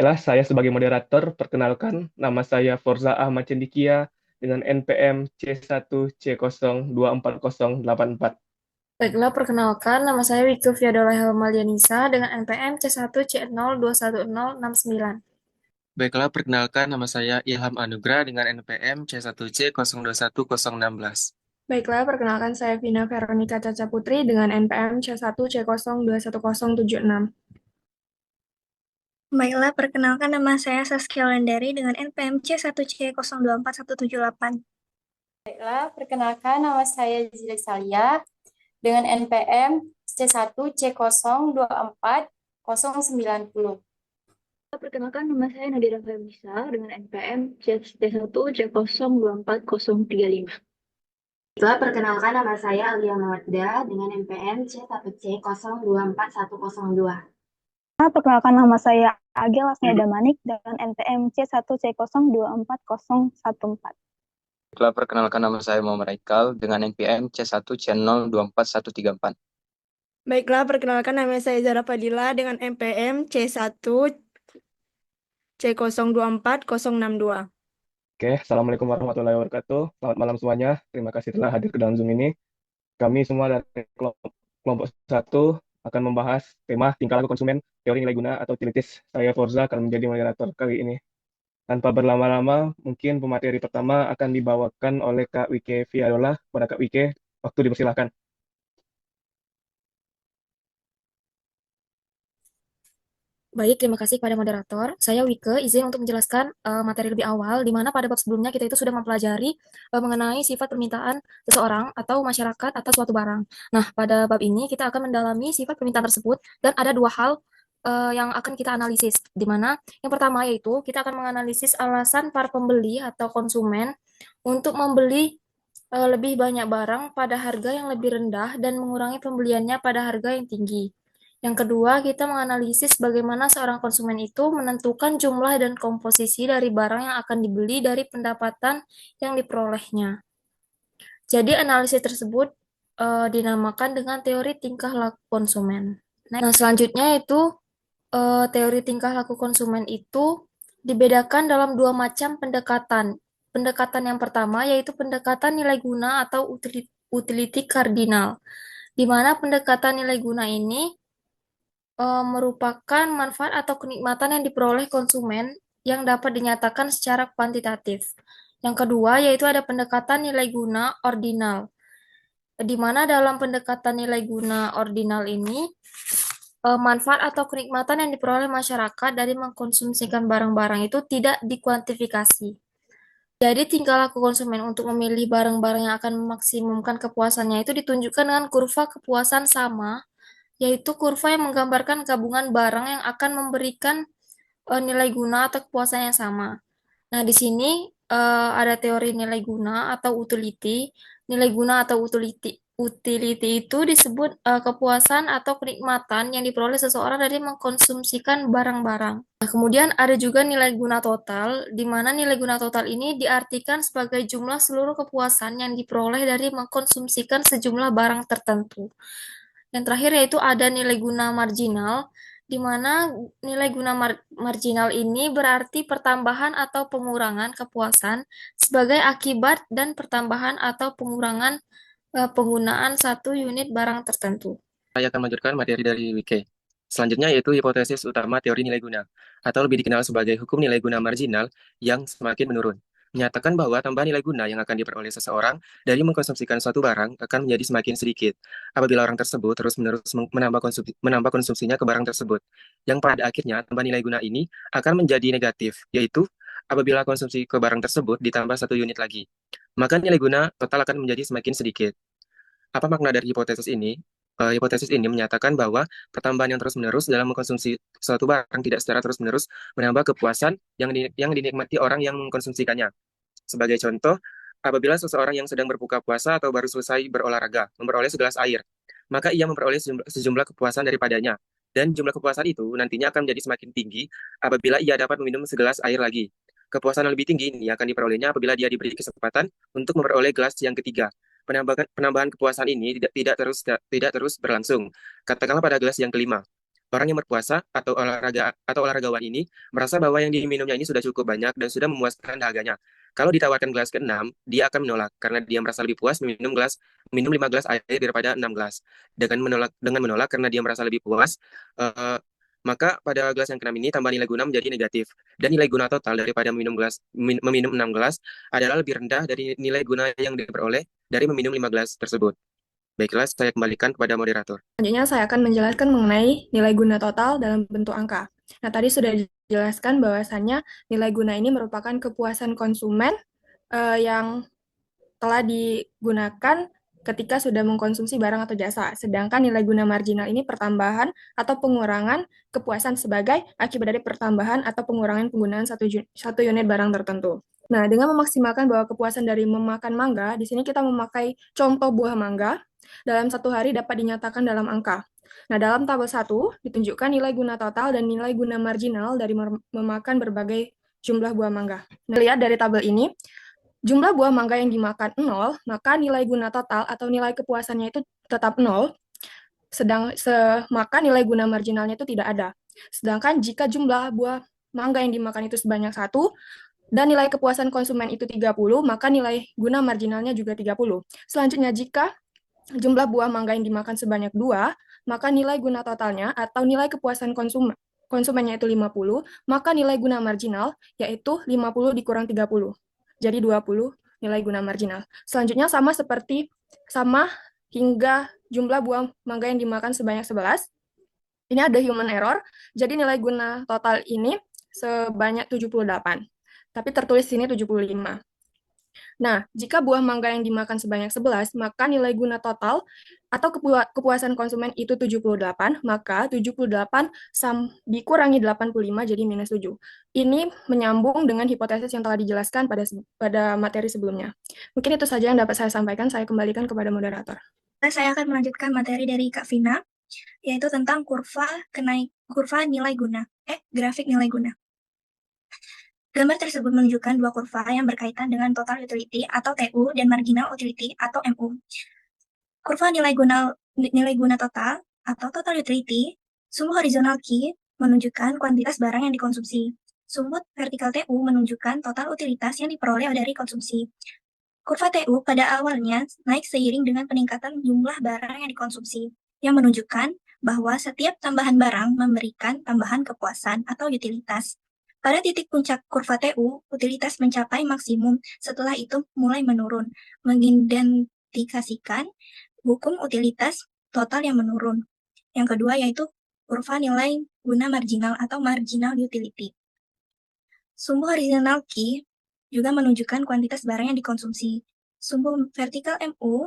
Baiklah, saya sebagai moderator, perkenalkan, nama saya Forza Ahmad Cendikia dengan NPM C1C024084. Baiklah, perkenalkan, nama saya Wike Fiadola Helmalianisa dengan NPM C1C0210069. Baiklah, perkenalkan nama saya Ilham Anugrah dengan NPM C1C021016. Baiklah, perkenalkan saya Vina Veronica Caca Putri dengan NPM C1C021076. Baiklah, perkenalkan nama saya Saskia Wulandari dengan NPM C1C024178. Baiklah, perkenalkan nama saya Zilek Salia dengan NPM C1C0240090. Perkenalkan, nama saya Nadira Febisa dengan NPM C1C1C0240035. Baiklah, perkenalkan nama saya Alia Mawarda dengan NPM C1C024102. Perkenalkan nama saya Agil Lasmeda Manik dengan NPM C1C0240014. Baiklah, perkenalkan nama saya Muhammad Aikal dengan NPM C1C024134. Baiklah, perkenalkan nama saya Zara Fadila dengan NPM C1C024062. Oke, Assalamualaikum warahmatullahi wabarakatuh. Selamat malam semuanya. Terima kasih telah hadir ke dalam Zoom ini. Kami semua dari kelompok 1 akan membahas tema tingkah laku konsumen, teori nilai guna atau utilities. Saya Forza akan menjadi moderator kali ini. Tanpa berlama-lama, mungkin pemateri pertama akan dibawakan oleh Kak Wike Fiadola. Kepada Kak Wike, waktu dipersilahkan. Baik, terima kasih kepada moderator. Saya Wike, izin untuk menjelaskan materi lebih awal, di mana pada bab sebelumnya kita itu sudah mempelajari mengenai sifat permintaan seseorang atau masyarakat atas suatu barang. Nah, pada bab ini kita akan mendalami sifat permintaan tersebut, dan ada dua hal yang akan kita analisis, di mana yang pertama yaitu kita akan menganalisis alasan para pembeli atau konsumen untuk membeli lebih banyak barang pada harga yang lebih rendah dan mengurangi pembeliannya pada harga yang tinggi. Yang kedua, kita menganalisis bagaimana seorang konsumen itu menentukan jumlah dan komposisi dari barang yang akan dibeli dari pendapatan yang diperolehnya. Jadi analisis tersebut dinamakan dengan teori tingkah laku konsumen. Nah, selanjutnya itu teori tingkah laku konsumen itu dibedakan dalam dua macam pendekatan. Pendekatan yang pertama yaitu pendekatan nilai guna atau utility cardinal, di mana pendekatan nilai guna ini merupakan manfaat atau kenikmatan yang diperoleh konsumen yang dapat dinyatakan secara kuantitatif. Yang kedua yaitu ada pendekatan nilai guna ordinal, di mana dalam pendekatan nilai guna ordinal ini manfaat atau kenikmatan yang diperoleh masyarakat dari mengkonsumsikan barang-barang itu tidak dikuantifikasi. Jadi tingkah laku konsumen untuk memilih barang-barang yang akan memaksimumkan kepuasannya itu ditunjukkan dengan kurva kepuasan sama, yaitu kurva yang menggambarkan gabungan barang yang akan memberikan nilai guna atau kepuasan yang sama. Nah, di sini ada teori nilai guna atau utility. Nilai guna atau utility itu disebut kepuasan atau kenikmatan yang diperoleh seseorang dari mengkonsumsikan barang-barang. Nah, kemudian ada juga nilai guna total, di mana nilai guna total ini diartikan sebagai jumlah seluruh kepuasan yang diperoleh dari mengkonsumsikan sejumlah barang tertentu. Yang terakhir yaitu ada nilai guna marginal, di mana nilai guna marginal ini berarti pertambahan atau pengurangan kepuasan sebagai akibat dan pertambahan atau pengurangan penggunaan satu unit barang tertentu. Saya akan melanjutkan materi dari Wike. Selanjutnya yaitu hipotesis utama teori nilai guna, atau lebih dikenal sebagai hukum nilai guna marginal yang semakin menurun. Menyatakan bahwa tambahan nilai guna yang akan diperoleh seseorang dari mengkonsumsikan suatu barang akan menjadi semakin sedikit apabila orang tersebut terus-menerus menambah konsumsinya ke barang tersebut. Yang pada akhirnya tambahan nilai guna ini akan menjadi negatif, yaitu apabila konsumsi ke barang tersebut ditambah satu unit lagi. Maka nilai guna total akan menjadi semakin sedikit. Apa makna dari hipotesis ini? Hipotesis ini menyatakan bahwa pertambahan yang terus-menerus dalam mengkonsumsi suatu barang tidak secara terus-menerus menambah kepuasan yang dinikmati orang yang mengkonsumsikannya. Sebagai contoh, apabila seseorang yang sedang berbuka puasa atau baru selesai berolahraga memperoleh segelas air, maka ia memperoleh sejumlah kepuasan daripadanya. Dan jumlah kepuasan itu nantinya akan menjadi semakin tinggi apabila ia dapat meminum segelas air lagi. Kepuasan yang lebih tinggi ini akan diperolehnya apabila dia diberi kesempatan untuk memperoleh gelas yang ketiga. Penambahan kepuasan ini tidak terus berlangsung. Katakanlah pada gelas yang kelima. Orang yang berpuasa atau olahragawan ini merasa bahwa yang diminumnya ini sudah cukup banyak dan sudah memuaskan dahaganya. Kalau ditawarkan gelas ke-6, dia akan menolak karena dia merasa lebih puas minum 5 gelas air daripada 6 gelas. Dengan menolak karena dia merasa lebih puas, eh, maka pada gelas yang ke-6 ini tambah nilai guna menjadi negatif. Dan nilai guna total daripada meminum 6 gelas adalah lebih rendah dari nilai guna yang diperoleh dari meminum 5 gelas tersebut. Baiklah, saya kembalikan kepada moderator. Selanjutnya saya akan menjelaskan mengenai nilai guna total dalam bentuk angka. Nah, tadi sudah dijelaskan bahwasannya nilai guna ini merupakan kepuasan konsumen yang telah digunakan ketika sudah mengkonsumsi barang atau jasa. Sedangkan nilai guna marginal ini pertambahan atau pengurangan kepuasan sebagai akibat dari pertambahan atau pengurangan penggunaan satu unit barang tertentu. Nah, dengan memaksimalkan bahwa kepuasan dari memakan mangga, di sini kita memakai contoh buah mangga, dalam satu hari dapat dinyatakan dalam angka. Nah, dalam tabel 1 ditunjukkan nilai guna total dan nilai guna marginal dari memakan berbagai jumlah buah mangga. Nah, lihat dari tabel ini, jumlah buah mangga yang dimakan 0, maka nilai guna total atau nilai kepuasannya itu tetap 0, maka nilai guna marginalnya itu tidak ada. Sedangkan jika jumlah buah mangga yang dimakan itu sebanyak 1, dan nilai kepuasan konsumen itu 30, maka nilai guna marginalnya juga 30. Selanjutnya, jika jumlah buah mangga yang dimakan sebanyak 2, maka nilai guna totalnya atau nilai kepuasan konsumennya itu 50, maka nilai guna marginal yaitu 50 dikurang 30. Jadi 20 nilai guna marginal. Selanjutnya sama hingga jumlah buah mangga yang dimakan sebanyak 11. Ini ada human error, jadi nilai guna total ini sebanyak 78. Tapi tertulis sini 75. Nah, jika buah mangga yang dimakan sebanyak 11, maka nilai guna total atau kepuasan konsumen itu 78, maka 78 dikurangi 85 jadi minus 7. Ini menyambung dengan hipotesis yang telah dijelaskan pada materi sebelumnya. Mungkin itu saja yang dapat saya sampaikan, saya kembalikan kepada moderator. Saya akan melanjutkan materi dari Kak Vina, yaitu tentang grafik nilai guna. Gambar tersebut menunjukkan dua kurva yang berkaitan dengan total utility atau TU dan marginal utility atau MU. Kurva nilai guna total atau total utility, sumbu horizontal key menunjukkan kuantitas barang yang dikonsumsi. Sumbu vertikal TU menunjukkan total utilitas yang diperoleh dari konsumsi. Kurva TU pada awalnya naik seiring dengan peningkatan jumlah barang yang dikonsumsi, yang menunjukkan bahwa setiap tambahan barang memberikan tambahan kepuasan atau utilitas. Pada titik puncak kurva TU, utilitas mencapai maksimum, setelah itu mulai menurun, mengidentifikasikan hukum utilitas total yang menurun. Yang kedua yaitu kurva nilai guna marginal atau marginal utility. Sumbu horizontal key juga menunjukkan kuantitas barang yang dikonsumsi. Sumbu vertikal MU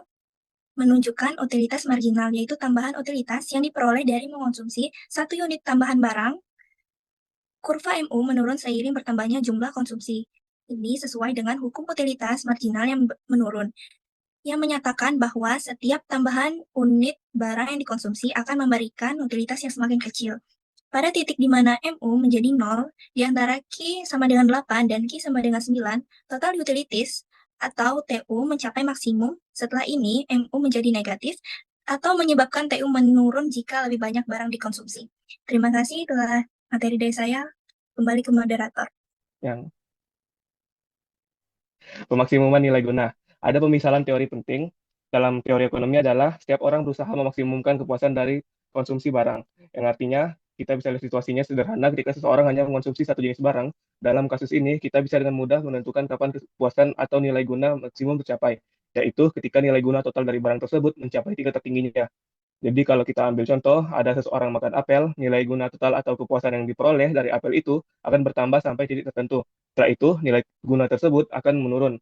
menunjukkan utilitas marginal, yaitu tambahan utilitas yang diperoleh dari mengonsumsi satu unit tambahan barang. Kurva MU menurun seiring bertambahnya jumlah konsumsi. Ini sesuai dengan hukum utilitas marginal yang menurun, yang menyatakan bahwa setiap tambahan unit barang yang dikonsumsi akan memberikan utilitas yang semakin kecil. Pada titik di mana MU menjadi 0, di antara Q sama dengan 8 dan Q sama dengan 9, total utilities atau TU mencapai maksimum. Setelah ini, MU menjadi negatif atau menyebabkan TU menurun jika lebih banyak barang dikonsumsi. Terima kasih telah materi dari saya. Kembali ke moderator. Yang pemaksimuman nilai guna. Ada pemisalan teori penting dalam teori ekonomi adalah setiap orang berusaha memaksimumkan kepuasan dari konsumsi barang. Yang artinya kita bisa lihat situasinya sederhana ketika seseorang hanya mengonsumsi satu jenis barang. Dalam kasus ini, kita bisa dengan mudah menentukan kapan kepuasan atau nilai guna maksimum tercapai, yaitu ketika nilai guna total dari barang tersebut mencapai tingkat tertingginya. Jadi kalau kita ambil contoh, ada seseorang makan apel, nilai guna total atau kepuasan yang diperoleh dari apel itu akan bertambah sampai titik tertentu. Setelah itu, nilai guna tersebut akan menurun.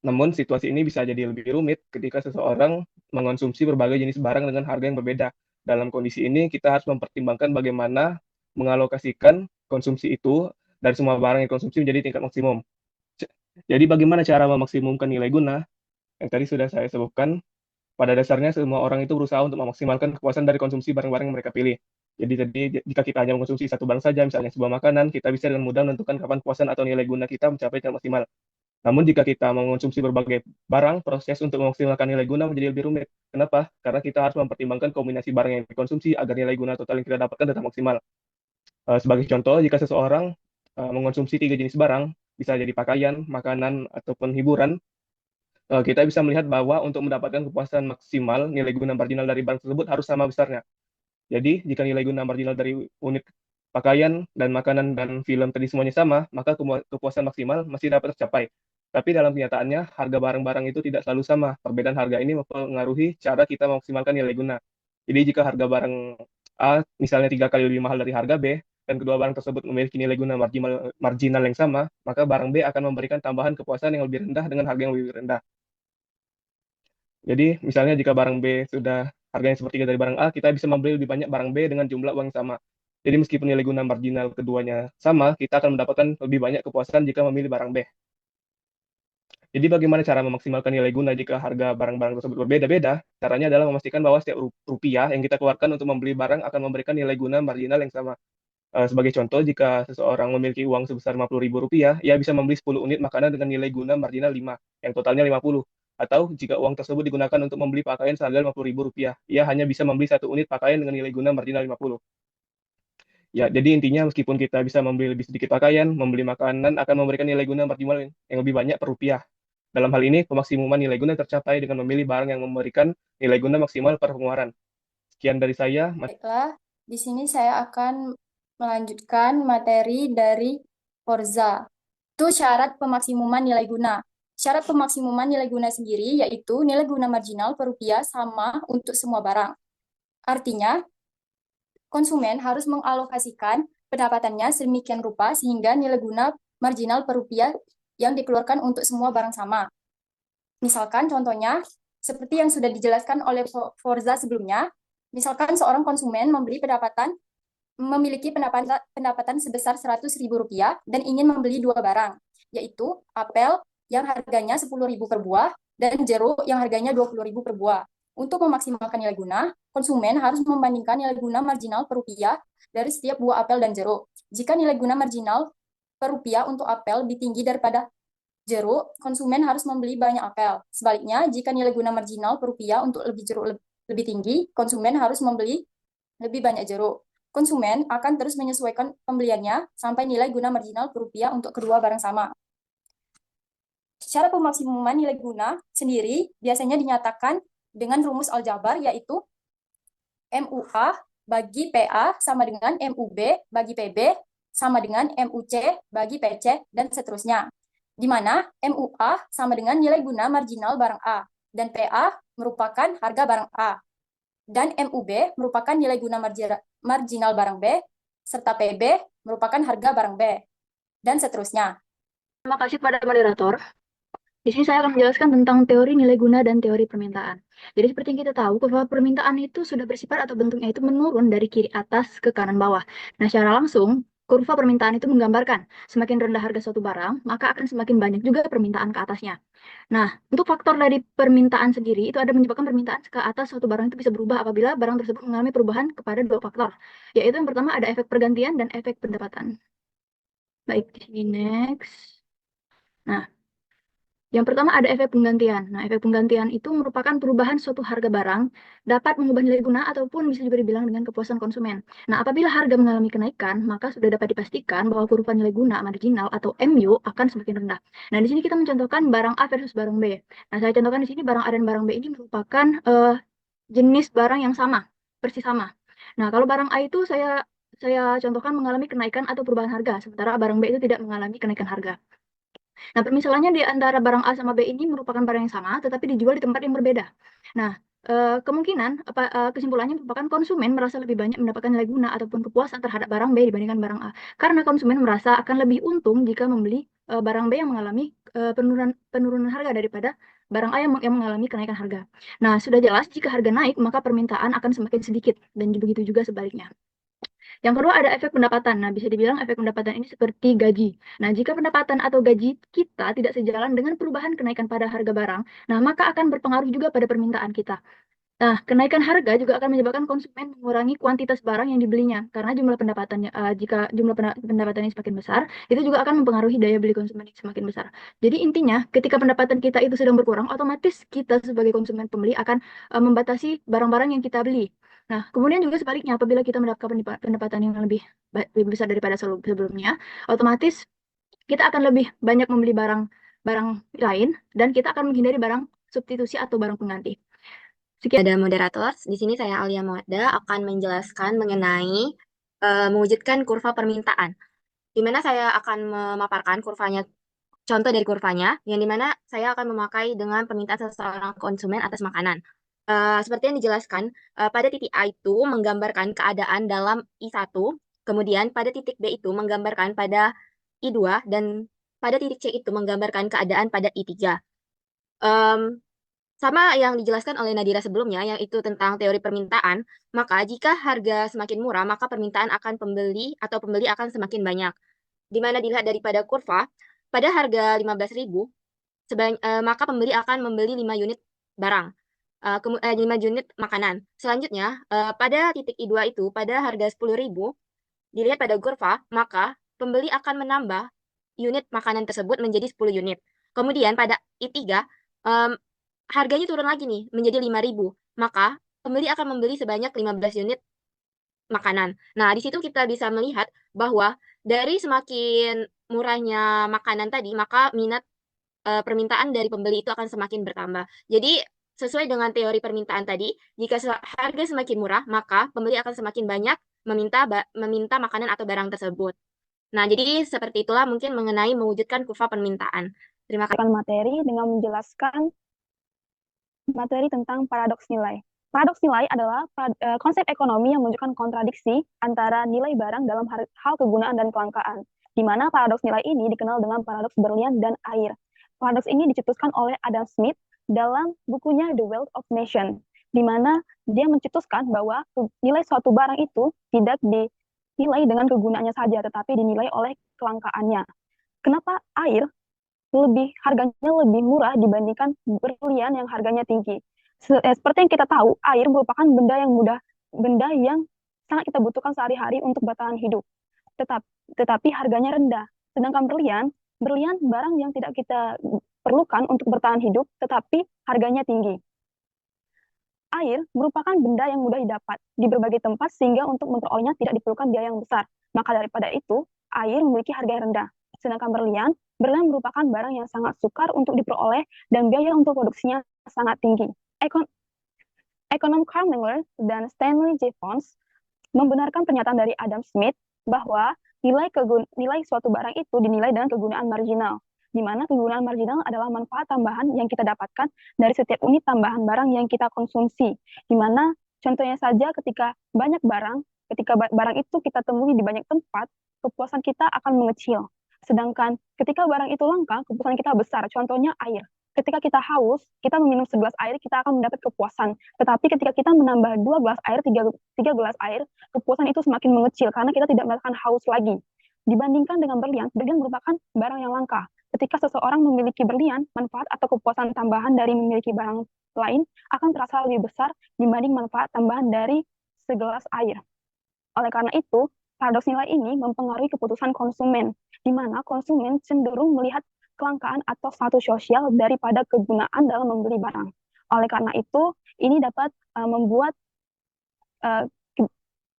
Namun, situasi ini bisa jadi lebih rumit ketika seseorang mengonsumsi berbagai jenis barang dengan harga yang berbeda. Dalam kondisi ini, kita harus mempertimbangkan bagaimana mengalokasikan konsumsi itu dari semua barang yang dikonsumsi menjadi tingkat maksimum. Jadi, bagaimana cara memaksimumkan nilai guna? Yang tadi sudah saya sebutkan, pada dasarnya semua orang itu berusaha untuk memaksimalkan kepuasan dari konsumsi barang-barang yang mereka pilih. Jadi jika kita hanya mengonsumsi satu barang saja, misalnya sebuah makanan, kita bisa dengan mudah menentukan kapan kepuasan atau nilai guna kita mencapai tingkat maksimal. Namun jika kita mengonsumsi berbagai barang, proses untuk memaksimalkan nilai guna menjadi lebih rumit. Kenapa? Karena kita harus mempertimbangkan kombinasi barang yang dikonsumsi agar nilai guna total yang kita dapatkan tetap maksimal. Sebagai contoh, jika seseorang mengonsumsi 3 jenis barang, bisa jadi pakaian, makanan, ataupun hiburan, kita bisa melihat bahwa untuk mendapatkan kepuasan maksimal, nilai guna marginal dari barang tersebut harus sama besarnya. Jadi, jika nilai guna marginal dari unit pakaian dan makanan dan film tadi semuanya sama, maka kepuasan maksimal masih dapat tercapai. Tapi dalam kenyataannya, harga barang-barang itu tidak selalu sama. Perbedaan harga ini mempengaruhi cara kita memaksimalkan nilai guna. Jadi, jika harga barang A misalnya 3 kali lebih mahal dari harga B, dan kedua barang tersebut memiliki nilai guna marginal yang sama, maka barang B akan memberikan tambahan kepuasan yang lebih rendah dengan harga yang lebih rendah. Jadi, misalnya jika barang B sudah harganya sepertiga dari barang A, kita bisa membeli lebih banyak barang B dengan jumlah uang yang sama. Jadi, meskipun nilai guna marginal keduanya sama, kita akan mendapatkan lebih banyak kepuasan jika memilih barang B. Jadi, bagaimana cara memaksimalkan nilai guna jika harga barang-barang tersebut berbeda-beda? Caranya adalah memastikan bahwa setiap rupiah yang kita keluarkan untuk membeli barang akan memberikan nilai guna marginal yang sama. Sebagai contoh, jika seseorang memiliki uang sebesar Rp50.000, ia bisa membeli 10 unit makanan dengan nilai guna marginal 5, yang totalnya 50. Atau jika uang tersebut digunakan untuk membeli pakaian seharga Rp50.000, ia hanya bisa membeli 1 unit pakaian dengan nilai guna marginal 50. Ya, jadi intinya meskipun kita bisa membeli lebih sedikit pakaian, membeli makanan akan memberikan nilai guna marginal yang lebih banyak per rupiah. Dalam hal ini, pemaksimuman nilai guna tercapai dengan memilih barang yang memberikan nilai guna maksimal per pengeluaran. Sekian dari saya. Baiklah, di sini saya akan melanjutkan materi dari Forza. Itu syarat pemaksimuman nilai guna. Syarat pemaksimuman nilai guna sendiri yaitu nilai guna marginal per rupiah sama untuk semua barang. Artinya, konsumen harus mengalokasikan pendapatannya sedemikian rupa sehingga nilai guna marginal per rupiah yang dikeluarkan untuk semua barang sama. Misalkan contohnya, seperti yang sudah dijelaskan oleh Forza sebelumnya, misalkan seorang konsumen memiliki pendapatan sebesar Rp100.000 dan ingin membeli 2 barang, yaitu apel yang harganya Rp10.000 per buah dan jeruk yang harganya Rp20.000 per buah. Untuk memaksimalkan nilai guna, konsumen harus membandingkan nilai guna marginal per rupiah dari setiap buah apel dan jeruk. Jika nilai guna marginal per rupiah untuk apel lebih tinggi daripada jeruk, konsumen harus membeli banyak apel. Sebaliknya, jika nilai guna marginal per rupiah untuk jeruk lebih tinggi, konsumen harus membeli lebih banyak jeruk. Konsumen akan terus menyesuaikan pembeliannya sampai nilai guna marginal per rupiah untuk kedua barang sama. Cara pemaksimuman nilai guna sendiri biasanya dinyatakan dengan rumus aljabar, yaitu MUA bagi PA sama dengan MUB bagi PB sama dengan MUC bagi PC, dan seterusnya. Di mana MUA sama dengan nilai guna marginal barang A, dan PA merupakan harga barang A, dan MUB merupakan nilai guna marginal barang B, serta PB merupakan harga barang B, dan seterusnya. Terima kasih kepada moderator. Di sini saya akan menjelaskan tentang teori nilai guna dan teori permintaan. Jadi seperti yang kita tahu, kurva permintaan itu sudah bersifat atau bentuknya itu menurun dari kiri atas ke kanan bawah. Nah, secara langsung, kurva permintaan itu menggambarkan semakin rendah harga suatu barang, maka akan semakin banyak juga permintaan ke atasnya. Nah, untuk faktor dari permintaan sendiri, itu ada menyebabkan permintaan ke atas suatu barang itu bisa berubah apabila barang tersebut mengalami perubahan kepada 2 faktor. Yaitu yang pertama ada efek pergantian dan efek pendapatan. Baik, di sini next. Nah, yang pertama ada efek penggantian. Nah, efek penggantian itu merupakan perubahan suatu harga barang dapat mengubah nilai guna ataupun bisa juga dibilang dengan kepuasan konsumen. Nah, apabila harga mengalami kenaikan, maka sudah dapat dipastikan bahwa kurva nilai guna marginal atau MU akan semakin rendah. Nah, di sini kita mencontohkan barang A versus barang B. Nah, saya contohkan di sini barang A dan barang B ini merupakan jenis barang yang sama, persis sama. Nah, kalau barang A itu saya contohkan mengalami kenaikan atau perubahan harga, sementara barang B itu tidak mengalami kenaikan harga. Nah, permisalannya di antara barang A sama B ini merupakan barang yang sama, tetapi dijual di tempat yang berbeda. Nah, kemungkinan kesimpulannya merupakan konsumen merasa lebih banyak mendapatkan nilai guna ataupun kepuasan terhadap barang B dibandingkan barang A. Karena konsumen merasa akan lebih untung jika membeli barang B yang mengalami penurunan harga daripada barang A yang mengalami kenaikan harga. Nah, sudah jelas jika harga naik, maka permintaan akan semakin sedikit, dan begitu juga sebaliknya. Yang kedua ada efek pendapatan. Nah, bisa dibilang efek pendapatan ini seperti gaji. Nah, jika pendapatan atau gaji kita tidak sejalan dengan perubahan kenaikan pada harga barang, nah maka akan berpengaruh juga pada permintaan kita. Nah, kenaikan harga juga akan menyebabkan konsumen mengurangi kuantitas barang yang dibelinya karena jumlah pendapatannya jika jumlah pendapatannya semakin besar, itu juga akan mempengaruhi daya beli konsumen yang semakin besar. Jadi intinya, ketika pendapatan kita itu sedang berkurang, otomatis kita sebagai konsumen pembeli akan membatasi barang-barang yang kita beli. Nah, kemudian juga sebaliknya, apabila kita mendapatkan pendapatan yang lebih besar daripada sebelumnya, otomatis kita akan lebih banyak membeli barang lain dan kita akan menghindari barang substitusi atau barang pengganti. Sekian ada moderator. Di sini saya Alia Mawada akan menjelaskan mengenai mewujudkan kurva permintaan. Di mana saya akan memaparkan kurvanya, contoh dari kurvanya, yang dimana saya akan memakai dengan permintaan seseorang konsumen atas makanan. Seperti yang dijelaskan, pada titik A itu menggambarkan keadaan dalam I1, kemudian pada titik B itu menggambarkan pada I2, dan pada titik C itu menggambarkan keadaan pada I3. Sama yang dijelaskan oleh Nadira sebelumnya, yaitu tentang teori permintaan, maka jika harga semakin murah, maka permintaan akan pembeli atau pembeli akan semakin banyak. Di mana dilihat daripada kurva, pada harga 15.000, maka pembeli akan membeli 5 unit barang, 5 unit makanan. Selanjutnya, pada titik I2 itu, pada harga 10.000, dilihat pada kurva, maka pembeli akan menambah unit makanan tersebut menjadi 10 unit. Kemudian pada I3, harganya turun lagi nih menjadi 5.000, maka pembeli akan membeli sebanyak 15 unit makanan. Nah, di situ kita bisa melihat bahwa dari semakin murahnya makanan tadi, maka minat permintaan dari pembeli itu akan semakin bertambah. Jadi, sesuai dengan teori permintaan tadi, jika harga semakin murah, maka pembeli akan semakin banyak meminta makanan atau barang tersebut. Nah, jadi seperti itulah mungkin mengenai mewujudkan kurva permintaan. Terima kasih. Materi dengan menjelaskan materi tentang paradoks nilai. Paradoks nilai adalah konsep ekonomi yang menunjukkan kontradiksi antara nilai barang dalam hal kegunaan dan kelangkaan, di mana paradoks nilai ini dikenal dengan paradoks berlian dan air. Paradoks ini dicetuskan oleh Adam Smith dalam bukunya The Wealth of Nations, di mana dia mencetuskan bahwa nilai suatu barang itu tidak dinilai dengan kegunaannya saja, tetapi dinilai oleh kelangkaannya. Kenapa air harganya lebih murah dibandingkan berlian yang harganya tinggi? Seperti yang kita tahu, air merupakan benda yang sangat kita butuhkan sehari-hari untuk bertahan hidup. Tetapi harganya rendah. Sedangkan berlian barang yang tidak kita perlukan untuk bertahan hidup, tetapi harganya tinggi. Air merupakan benda yang mudah didapat di berbagai tempat sehingga untuk memperolehnya tidak diperlukan biaya yang besar. Maka daripada itu, air memiliki harga yang rendah. Sedangkan berlian merupakan barang yang sangat sukar untuk diperoleh dan biaya untuk produksinya sangat tinggi. Ekonom Carl Mengler dan Stanley Jeffons membenarkan pernyataan dari Adam Smith bahwa nilai suatu barang itu dinilai dengan kegunaan marginal, di mana kegunaan marginal adalah manfaat tambahan yang kita dapatkan dari setiap unit tambahan barang yang kita konsumsi, di mana contohnya saja ketika barang itu kita temui di banyak tempat, kepuasan kita akan mengecil. Sedangkan ketika barang itu langka, kepuasan kita besar. Contohnya air. Ketika kita haus, kita meminum segelas air, kita akan mendapat kepuasan. Tetapi ketika kita menambah 2 gelas air, 3 gelas air, kepuasan itu semakin mengecil karena kita tidak merasakan haus lagi. Dibandingkan dengan berlian merupakan barang yang langka. Ketika seseorang memiliki berlian, manfaat atau kepuasan tambahan dari memiliki barang lain akan terasa lebih besar dibanding manfaat tambahan dari segelas air. Oleh karena itu, paradoks nilai ini mempengaruhi keputusan konsumen, di mana konsumen cenderung melihat kelangkaan atau status sosial daripada kegunaan dalam membeli barang. Oleh karena itu, ini dapat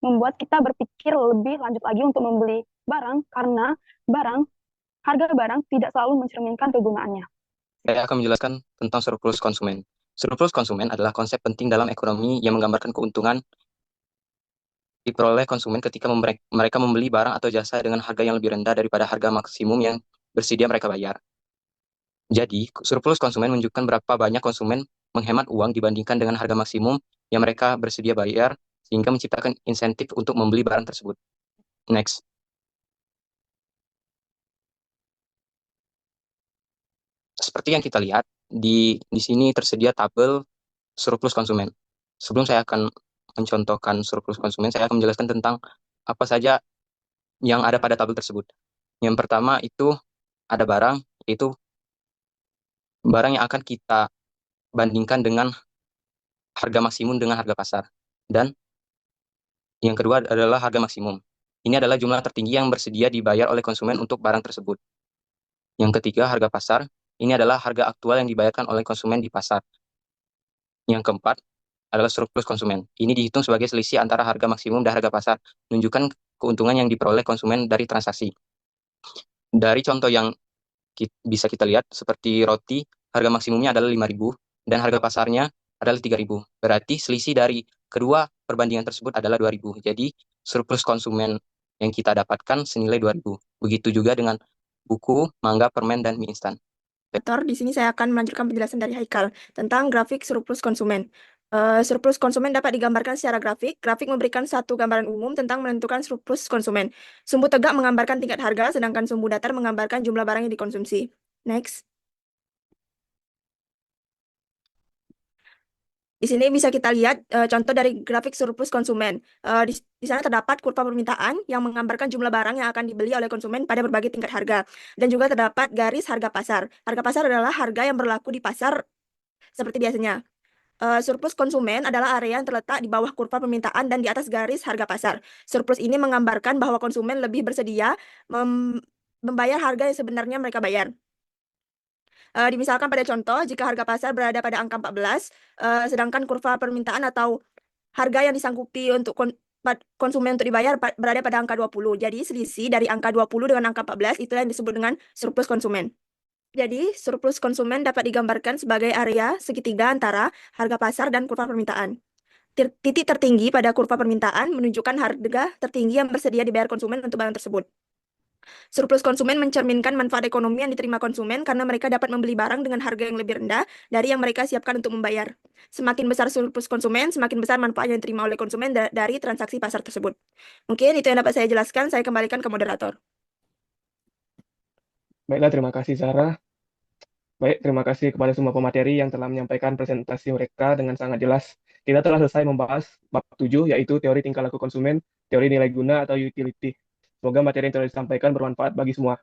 membuat kita berpikir lebih lanjut lagi untuk membeli barang, karena harga barang tidak selalu mencerminkan kegunaannya. Saya akan menjelaskan tentang surplus konsumen. Surplus konsumen adalah konsep penting dalam ekonomi yang menggambarkan keuntungan diperoleh konsumen ketika mereka membeli barang atau jasa dengan harga yang lebih rendah daripada harga maksimum yang bersedia mereka bayar. Jadi, surplus konsumen menunjukkan berapa banyak konsumen menghemat uang dibandingkan dengan harga maksimum yang mereka bersedia bayar, sehingga menciptakan insentif untuk membeli barang tersebut. Next. Seperti yang kita lihat, di sini tersedia tabel surplus konsumen. Sebelum saya akan mencontohkan surplus konsumen, saya akan menjelaskan tentang apa saja yang ada pada tabel tersebut. Yang pertama itu ada barang, yaitu barang yang akan kita bandingkan dengan harga maksimum dengan harga pasar. Dan yang kedua adalah harga maksimum. Ini adalah jumlah tertinggi yang bersedia dibayar oleh konsumen untuk barang tersebut. Yang ketiga, harga pasar. Ini adalah harga aktual yang dibayarkan oleh konsumen di pasar. Yang keempat adalah surplus konsumen. Ini dihitung sebagai selisih antara harga maksimum dan harga pasar, menunjukkan keuntungan yang diperoleh konsumen dari transaksi. Dari contoh yang bisa kita lihat, seperti roti, harga maksimumnya adalah 5.000 dan harga pasarnya adalah 3.000. Berarti selisih dari kedua perbandingan tersebut adalah 2.000. Jadi surplus konsumen yang kita dapatkan senilai 2.000. Begitu juga dengan buku, mangga, permen, dan mie instan. Di sini saya akan melanjutkan penjelasan dari Haikal tentang grafik surplus konsumen. Surplus konsumen dapat digambarkan secara grafik. Grafik memberikan satu gambaran umum tentang menentukan surplus konsumen. Sumbu tegak menggambarkan tingkat harga, sedangkan sumbu datar menggambarkan jumlah barang yang dikonsumsi. Next. Di sini bisa kita lihat contoh dari grafik surplus konsumen. Di sana terdapat kurva permintaan yang menggambarkan jumlah barang yang akan dibeli oleh konsumen pada berbagai tingkat harga. Dan juga terdapat garis harga pasar. Harga pasar adalah harga yang berlaku di pasar seperti biasanya. Surplus konsumen adalah area yang terletak di bawah kurva permintaan dan di atas garis harga pasar. Surplus ini menggambarkan bahwa konsumen lebih bersedia membayar harga yang sebenarnya mereka bayar. Dimisalkan pada contoh, jika harga pasar berada pada angka 14, sedangkan kurva permintaan atau harga yang disanggupi untuk konsumen untuk dibayar berada pada angka 20. Jadi selisih dari angka 20 dengan angka 14 itulah yang disebut dengan surplus konsumen. Jadi surplus konsumen dapat digambarkan sebagai area segitiga antara harga pasar dan kurva permintaan. Titik tertinggi pada kurva permintaan menunjukkan harga tertinggi yang bersedia dibayar konsumen untuk barang tersebut. Surplus konsumen mencerminkan manfaat ekonomi yang diterima konsumen karena mereka dapat membeli barang dengan harga yang lebih rendah dari yang mereka siapkan untuk membayar. Semakin besar surplus konsumen, semakin besar manfaat yang diterima oleh konsumen dari transaksi pasar tersebut. Mungkin itu yang dapat saya jelaskan, saya kembalikan ke moderator. Baiklah, terima kasih Sarah. Baik, terima kasih kepada semua pemateri yang telah menyampaikan presentasi mereka dengan sangat jelas. Kita telah selesai membahas bab 7, yaitu teori tingkah laku konsumen, teori nilai guna atau utility. Semoga materi yang telah disampaikan bermanfaat bagi semua.